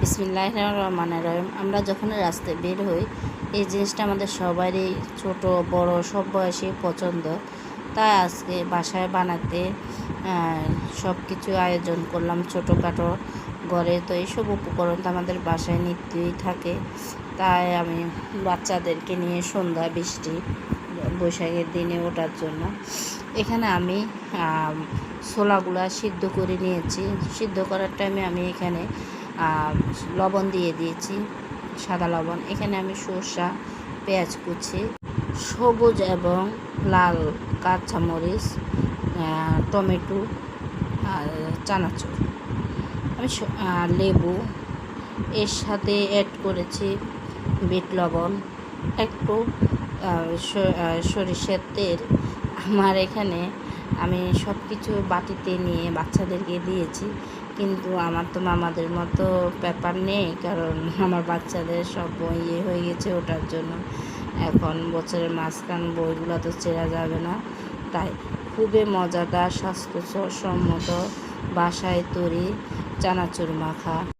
বিসমিল্লাহির রহমানির রহিম। আমরা যখন রাস্তায় বের হই, এই জিনিসটা আমাদের সবারই, ছোট বড় সব বয়সী পছন্দ। তাই আজকে বাসায় বানাতে সব কিছু আয়োজন করলাম ছোটোখাটো ঘরে। তো এইসব উপকরণ তো আমাদের বাসায় নিত্যই থাকে। তাই আমি বাচ্চাদেরকে নিয়ে সন্ধ্যা বৃষ্টি বৈশাখের দিনে ওঠার জন্য এখানে আমি ছোলাগুলা সিদ্ধ করে নিয়েছি। সিদ্ধ করার টাইমে আমি এখানে লবণ দিয়ে দিয়েছি, সাদা লবণ। এখানে আমি সরষা, পেঁয়াজ কুচি, সবুজ এবং লাল কাঁচামরিচ, টমেটো আর চানাচুর, আমি লেবু এর সাথে অ্যাড করেছি, বিট লবণ, একটু সরিষার তেল। আমার এখানে আমি সব কিছু বাটিতে নিয়ে বাচ্চাদেরকে দিয়েছি, কিন্তু আমার তো মামাদের মতো ব্যাপার নেই, কারণ আমার বাচ্চাদের সব হয়ে গেছে ওটার জন্য। এখন বছরের মাঝখান বইগুলো তো চেরা যাবে না। তাই খুবই মজাদার স্বাস্থ্যসম্মত বাসায় তৈরি চানাচুর মাখা